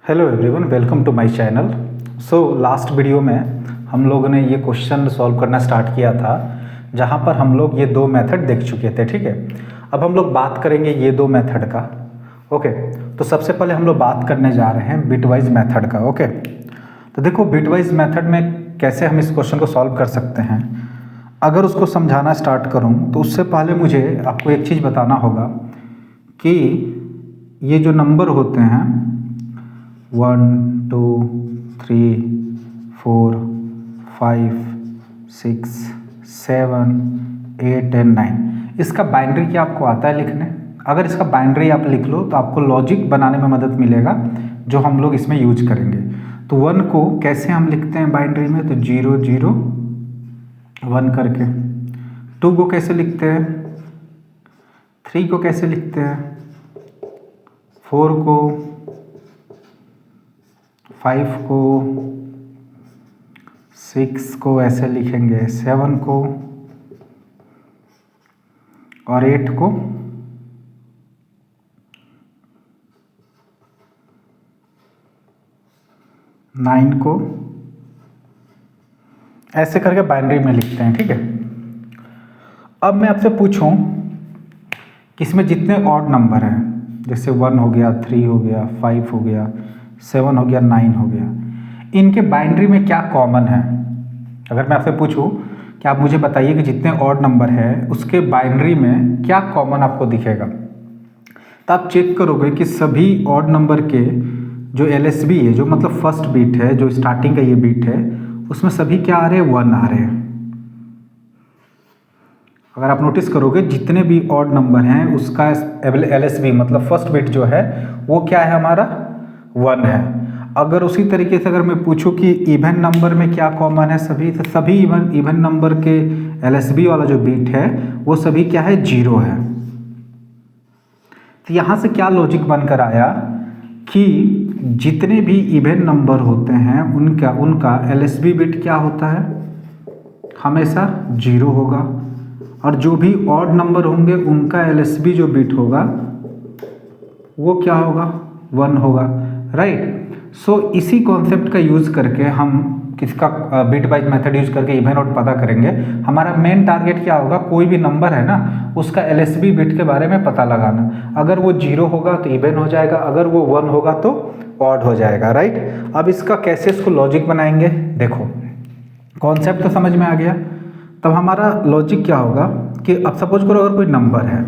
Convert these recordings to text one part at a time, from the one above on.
Hello everyone, welcome to my channel. Last video में हम लोगों ने ये क्वेश्चन सॉल्व करना स्टार्ट किया था, जहाँ पर हम लोग ये दो मेथड देख चुके थे। ठीक है, अब हम लोग बात करेंगे ये दो मेथड का। ओके, तो सबसे पहले हम लोग बात करने जा रहे हैं बिटवाइज मेथड का। ओके, तो देखो बिटवाइज मेथड में कैसे हम इस क्वेश्चन को सॉल्व कर सकते हैं। अगर उसको समझाना स्टार्ट करूँ तो उससे पहले मुझे आपको एक चीज़ बताना होगा कि ये जो नंबर होते हैं 1 2 3 4 5 6 7 8 एंड 9, इसका बाइनरी क्या आपको आता है लिखने? अगर इसका बाइनरी आप लिख लो तो आपको लॉजिक बनाने में मदद मिलेगा, जो हम लोग इसमें यूज करेंगे। तो 1 को कैसे हम लिखते हैं बाइनरी में? तो 0 0 1 करके। 2 को कैसे लिखते हैं? 3 को कैसे लिखते हैं? 4 को, 5 को, 6 को ऐसे लिखेंगे, 7 को और 8 को, 9 को, ऐसे करके बाइनरी में लिखते हैं। ठीक है, अब मैं आपसे पूछूं कि इसमें जितने ऑड नंबर हैं, जैसे 1 हो गया, 3 हो गया, 5 हो गया, 7 हो गया, 9 हो गया, इनके बाइनरी में क्या कॉमन है? अगर मैं आपसे पूछूं कि आप मुझे बताइए कि जितने ऑड नंबर हैं उसके बाइनरी में क्या कॉमन आपको दिखेगा, तो आप चेक करोगे कि सभी ऑड नंबर के जो LSB है, जो मतलब फर्स्ट बीट है, जो स्टार्टिंग का ये बीट है, उसमें सभी क्या आ रहे हैं? 1 आ रहे हैं। अगर आप नोटिस करोगे जितने भी ऑड नंबर हैं उसका LSB मतलब फर्स्ट बिट जो है वो क्या है हमारा? 1 है। अगर उसी तरीके से अगर मैं पूछूं कि इवन नंबर में क्या कॉमन है, सभी इवन नंबर के LSB वाला जो बीट है वो सभी क्या है? 0 है। तो यहाँ से क्या लॉजिक बनकर आया कि जितने भी इवन नंबर होते हैं उनका LSB बिट क्या होता है? हमेशा 0 होगा, और जो भी ऑड नंबर होंगे उनका LSB जो बिट होगा वो क्या होगा? 1 होगा। राइट। सो इसी कॉन्सेप्ट का यूज़ करके हम किसका बिट वाइज मेथड यूज करके इवन ऑड पता करेंगे। हमारा मेन टारगेट क्या होगा? कोई भी नंबर है ना, उसका LSB बिट के बारे में पता लगाना। अगर वो 0 होगा तो इवन हो जाएगा, अगर वो 1 होगा तो ऑड हो जाएगा। राइट। अब इसका कैसे इसको लॉजिक बनाएंगे, देखो कॉन्सेप्ट तो समझ में आ गया। तब हमारा लॉजिक क्या होगा कि अब सपोज करो अगर कोई नंबर है,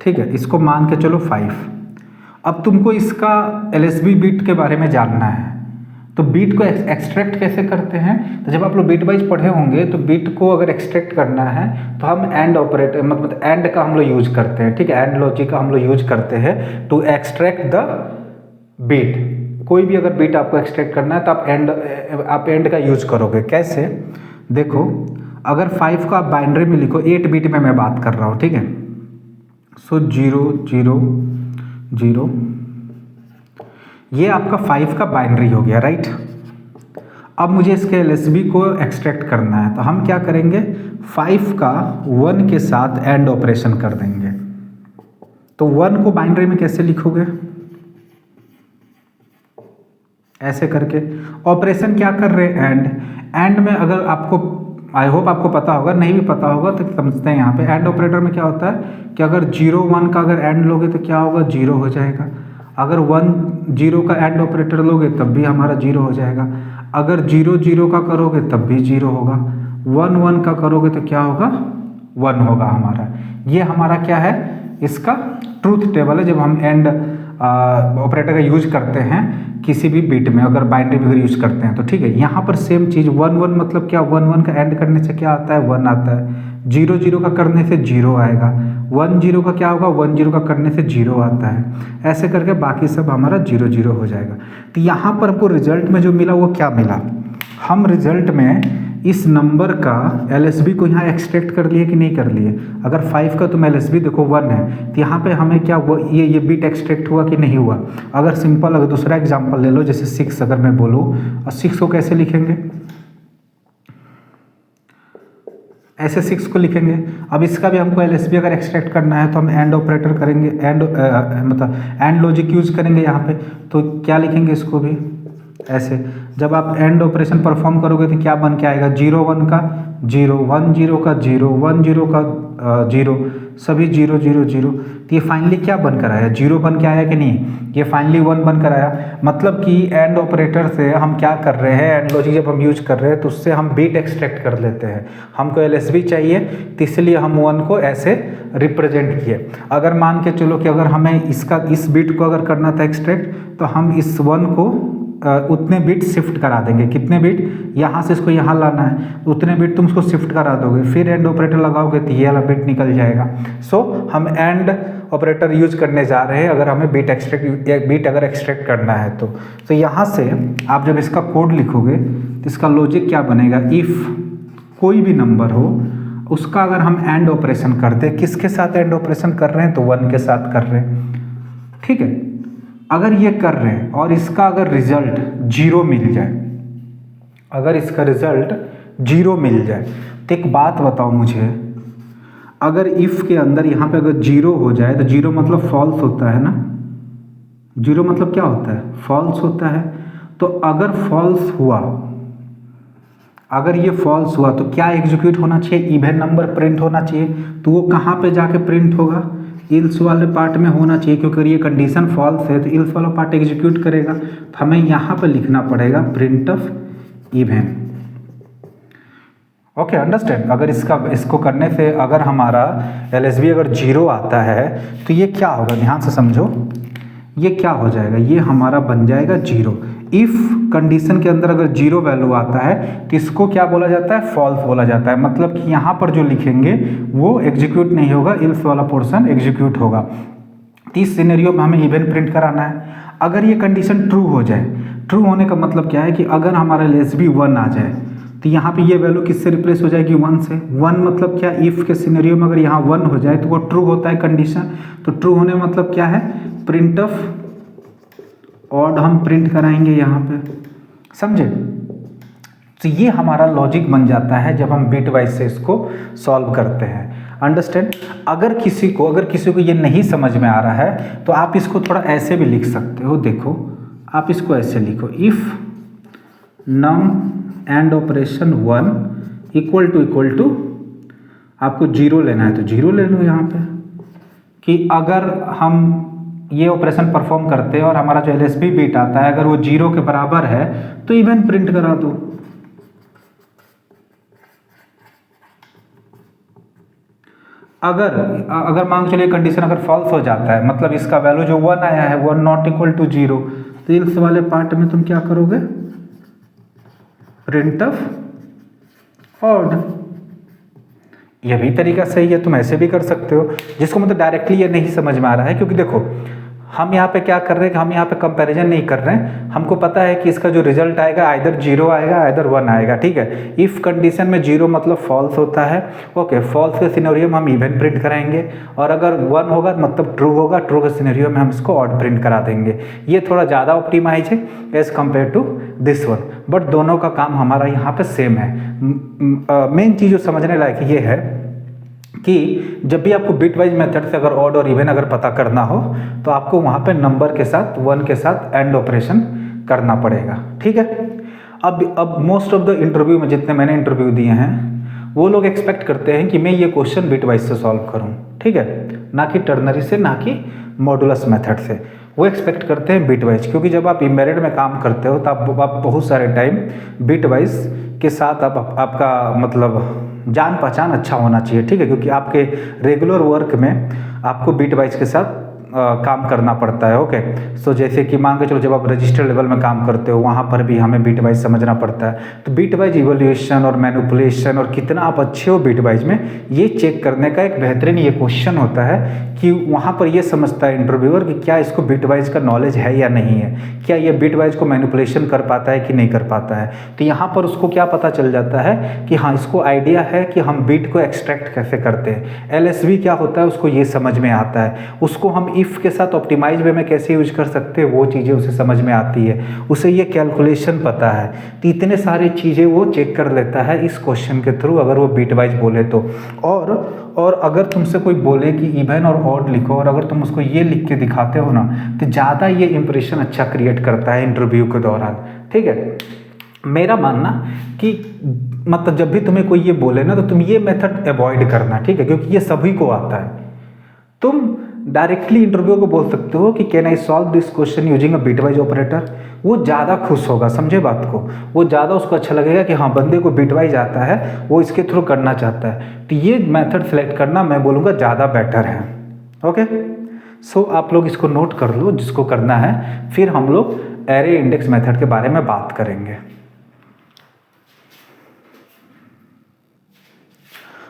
ठीक है, इसको मान के चलो 5। अब तुमको इसका LSB बीट के बारे में जानना है, तो बीट को एक्सट्रैक्ट कैसे करते हैं? तो जब आप लोग बीट वाइज पढ़े होंगे तो बीट को अगर एक्सट्रैक्ट करना है तो हम एंड ऑपरेटर मतलब एंड का हम लोग यूज करते हैं। ठीक है, एंड लॉजिक का हम लोग यूज करते हैं टू एक्सट्रैक्ट द बीट। कोई भी अगर बीट आपको एक्सट्रैक्ट करना है तो आप एंड का यूज करोगे। कैसे? देखो, अगर 5 को आप बाइनरी में लिखो, 8 बीट में मैं बात कर रहा हूँ, ठीक है। सो 0 0 0, ये आपका 5 का बाइनरी हो गया। राइट। अब मुझे इसके LSB को एक्सट्रैक्ट करना है, तो हम क्या करेंगे? 5 का 1 के साथ एंड ऑपरेशन कर देंगे। तो 1 को बाइनरी में कैसे लिखोगे? ऐसे करके ऑपरेशन क्या कर रहे हैं? एंड में अगर आपको, आई होप आपको पता होगा, नहीं भी पता होगा तो समझते हैं। यहाँ पे एंड ऑपरेटर में क्या होता है कि अगर 0 1 का अगर एंड लोगे तो क्या होगा? 0 हो जाएगा। अगर 1 0 का एंड ऑपरेटर लोगे तब भी हमारा 0 हो जाएगा। अगर 0 0 का करोगे तब भी 0 होगा। 1 1 का करोगे तो क्या होगा? 1 होगा हमारा। ये हमारा क्या है? इसका ट्रूथ टेबल है। जब हम एंड ऑपरेटर का यूज करते हैं किसी भी बीट में, अगर बाइनरी में यूज करते हैं तो ठीक है। यहाँ पर सेम चीज़ 1 1 मतलब क्या? 1 1 का एंड करने से क्या आता है? 1 आता है। 0 0 का करने से 0 आएगा। 1 0 का क्या होगा? 1 0 का करने से 0 आता है। ऐसे करके बाकी सब हमारा 0 0 हो जाएगा। तो यहाँ पर हमको रिजल्ट में जो मिला वो क्या मिला? हम रिजल्ट में इस नंबर का LSB को यहाँ एक्सट्रैक्ट कर लिए कि नहीं कर लिए? अगर 5 का तुम LSB देखो 1 है, तो यहाँ पे हमें क्या वो ये बीट एक्सट्रैक्ट हुआ कि नहीं हुआ? अगर सिंपल अगर दूसरा एग्जांपल ले लो, जैसे 6 अगर मैं बोलूँ, और 6 को कैसे लिखेंगे? ऐसे 6 को लिखेंगे। अब इसका भी हमको एलएसबी अगर एक्सट्रैक्ट करना है तो हम एंड ऑपरेटर करेंगे, मतलब एंड लॉजिक यूज करेंगे यहाँ पे। तो क्या लिखेंगे इसको भी ऐसे। जब आप एंड ऑपरेशन परफॉर्म करोगे तो क्या बन के आएगा, 0 1 का 0, 1 0 का 0, 1 0 का 0, सभी 0 0 0। तो ये फाइनली क्या बन कर आया, 0 बन के आया कि नहीं, ये फाइनली 1 बन कर आया। मतलब कि एंड ऑपरेटर से हम क्या कर रहे हैं, एंड लॉजिक जब हम यूज कर रहे हैं तो उससे हम बिट एक्सट्रैक्ट कर लेते हैं। हमको एलएसबी चाहिए तो इसलिए हम 1 को ऐसे रिप्रेजेंट किए। अगर मान के चलो कि अगर हमें इस बिट को अगर करना था एक्सट्रैक्ट, तो हम इस 1 को उतने बिट शिफ्ट करा देंगे। कितने बिट, यहाँ से इसको यहाँ लाना है, उतने बिट तुम उसको शिफ्ट करा दोगे, फिर एंड ऑपरेटर लगाओगे तो ये वाला बिट निकल जाएगा। सो हम एंड ऑपरेटर यूज करने जा रहे हैं अगर हमें बिट अगर एक्सट्रैक्ट करना है तो यहाँ से आप जब इसका कोड लिखोगे तो इसका लॉजिक क्या बनेगा, इफ़ कोई भी नंबर हो उसका अगर हम एंड ऑपरेशन कर दें, किसके साथ एंड ऑपरेशन कर रहे हैं, तो 1 के साथ कर रहे हैं। ठीक है, अगर ये कर रहे हैं और इसका अगर रिजल्ट 0 मिल जाए, अगर इसका रिजल्ट 0 मिल जाए, तो एक बात बताओ मुझे, अगर इफ़ के अंदर यहाँ पे अगर 0 हो जाए तो 0 मतलब फॉल्स होता है ना, 0 मतलब क्या होता है, फॉल्स होता है। तो अगर फॉल्स हुआ, अगर ये फॉल्स हुआ तो क्या एग्जीक्यूट होना चाहिए, इवन नंबर प्रिंट होना चाहिए। तो वो कहाँ पे जाके प्रिंट होगा, इल्स वाले पार्ट में होना चाहिए, क्योंकि ये कंडीशन फॉल्स है तो इल्स वाला पार्ट एग्जीक्यूट करेगा। तो हमें यहाँ पे लिखना पड़ेगा print of even. Okay, understand. अगर इसको करने से अगर हमारा एलएसबी अगर 0 आता है तो ये क्या होगा, ध्यान से समझो, ये क्या हो जाएगा, ये हमारा बन जाएगा 0। इफ़ कंडीशन के अंदर अगर 0 वैल्यू आता है तो इसको क्या बोला जाता है, फॉल्स बोला जाता है। मतलब कि यहाँ पर जो लिखेंगे वो एग्जीक्यूट नहीं होगा, इल्स वाला पोर्शन एग्जीक्यूट होगा। तो इस सिनेरियो में हमें इवन प्रिंट कराना है। अगर ये कंडीशन ट्रू हो जाए, ट्रू होने का मतलब क्या है कि अगर हमारा एलएसबी 1 आ जाए तो यहाँ पे ये वैल्यू किससे रिप्लेस हो जाएगी, 1 से। 1 मतलब क्या, इफ़ के सिनेरियो में अगर यहाँ 1 हो जाए तो वो ट्रू होता है कंडीशन। तो ट्रू होने मतलब क्या है, प्रिंट ऑफ ऑड हम प्रिंट कराएंगे यहाँ पे, समझे। तो ये हमारा लॉजिक बन जाता है जब हम बिट वाइज से इसको सॉल्व करते हैं। अंडरस्टैंड। अगर किसी को ये नहीं समझ में आ रहा है तो आप इसको थोड़ा ऐसे भी लिख सकते हो। देखो, आप इसको ऐसे लिखो, if num and operation 1 equal to आपको 0 लेना है तो 0 ले लो यहाँ पे, कि अगर हम ये ऑपरेशन परफॉर्म करते हैं और हमारा जो एलएसबी बिट आता है अगर वो 0 के बराबर है तो इवन प्रिंट करा दो। अगर मान चलिए कंडीशन अगर फॉल्स हो जाता है, मतलब इसका वैल्यू जो 1 आया है 1 नॉट इक्वल टू 0, तो इस वाले पार्ट में तुम क्या करोगे, प्रिंट ऑफ ऑड। यह भी तरीका सही है, तुम ऐसे भी कर सकते हो। जिसको मतलब डायरेक्टली ये नहीं समझ में आ रहा है, क्योंकि देखो हम यहाँ पे क्या कर रहे हैं कि हम यहाँ पे कंपैरिजन नहीं कर रहे हैं। हमको पता है कि इसका जो रिजल्ट आएगा आइदर 0 आएगा आइदर 1 आएगा, ठीक है। इफ़ कंडीशन में 0 मतलब फॉल्स होता है, ओके। फॉल्स के सिनेरियो में हम इवन प्रिंट कराएंगे, और अगर 1 होगा मतलब ट्रू होगा, ट्रू के सिनेरियो में हम इसको ऑड प्रिंट करा देंगे। ये थोड़ा ज़्यादा ऑप्टिमाइज है as compare to this one, but दोनों का काम हमारा यहाँ पे सेम है। मेन चीज़ जो समझने लायक ये है कि जब भी आपको बिट वाइज मेथड से अगर ऑड और इवन अगर पता करना हो तो आपको वहाँ पे नंबर के साथ 1 के साथ एंड ऑपरेशन करना पड़ेगा, ठीक है। अब मोस्ट ऑफ द इंटरव्यू में जितने मैंने इंटरव्यू दिए हैं वो लोग एक्सपेक्ट करते हैं कि मैं ये क्वेश्चन बिट वाइज से सॉल्व करूँ, ठीक है, ना कि टर्नरी से, ना कि मॉडुलस मेथड से। वो एक्सपेक्ट करते हैं बिट वाइज, क्योंकि जब आप एम्बेडेड में काम करते हो तो आप बहुत सारे टाइम बिट वाइज के साथ आपका मतलब जान पहचान अच्छा होना चाहिए, ठीक है, क्योंकि आपके रेगुलर वर्क में आपको बिट वाइज के साथ काम करना पड़ता है, ओके। सो जैसे कि मान के चलो जब आप रजिस्टर लेवल में काम करते हो वहाँ पर भी हमें बिट वाइज समझना पड़ता है। तो बिट वाइज इवोल्यूशन और मैनिपुलेशन और कितना आप अच्छे हो बिट वाइज में, ये चेक करने का एक बेहतरीन ये क्वेश्चन होता है कि वहाँ पर ये समझता है इंटरव्यूअर कि क्या इसको बिट वाइज का नॉलेज है या नहीं है, क्या ये बिट वाइज को मैनिपुलेशन कर पाता है कि नहीं कर पाता है। तो यहाँ पर उसको क्या पता चल जाता है कि हाँ, इसको आइडिया है कि हम बिट को एक्सट्रैक्ट कैसे करते हैं। एलएसबी क्या होता है उसको ये समझ में आता है, उसको हम इफ़ के साथ ऑप्टिमाइज वे में कैसे यूज कर सकते हैं वो चीज़ें उसे समझ में आती है, उसे ये कैलकुलेशन पता है, तो इतने सारी चीज़ें वो चेक कर लेता है इस क्वेश्चन के थ्रू, अगर वो बिट वाइज बोले तो। और अगर तुमसे कोई बोले कि इवन और ऑड लिखो, और अगर तुम उसको ये लिख के दिखाते हो ना, तो ज़्यादा ये इंप्रेशन अच्छा क्रिएट करता है इंटरव्यू के दौरान। ठीक है, मेरा मानना कि मतलब जब भी तुम्हें कोई ये बोले ना, तो तुम ये मेथड अवॉइड करना, ठीक है, क्योंकि ये सभी को आता है। तुम डायरेक्टली इंटरव्यू को बोल सकते हो कि can I solve this question using a bitwise operator, वो ज़्यादा खुश होगा, समझे बात को, वो ज़्यादा उसको अच्छा लगेगा कि हाँ बंदे को बिटवाइज आता है, वो इसके थ्रू करना चाहता है। तो ये मेथड सेलेक्ट करना मैं बोलूँगा ज़्यादा बेटर है। ओके, सो आप लोग इसको नोट कर लो जिसको करना है, फिर हम लोग एरे इंडेक्स मेथड के बारे में बात करेंगे।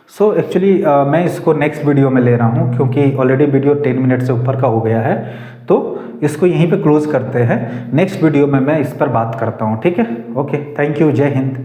सो एक्चुअली मैं इसको नेक्स्ट वीडियो में ले रहा हूँ, क्योंकि ऑलरेडी वीडियो 10 मिनट से ऊपर का हो गया है, तो इसको यहीं पे क्लोज करते हैं। नेक्स्ट वीडियो में मैं इस पर बात करता हूँ, ठीक है। ओके, थैंक यू, जय हिंद।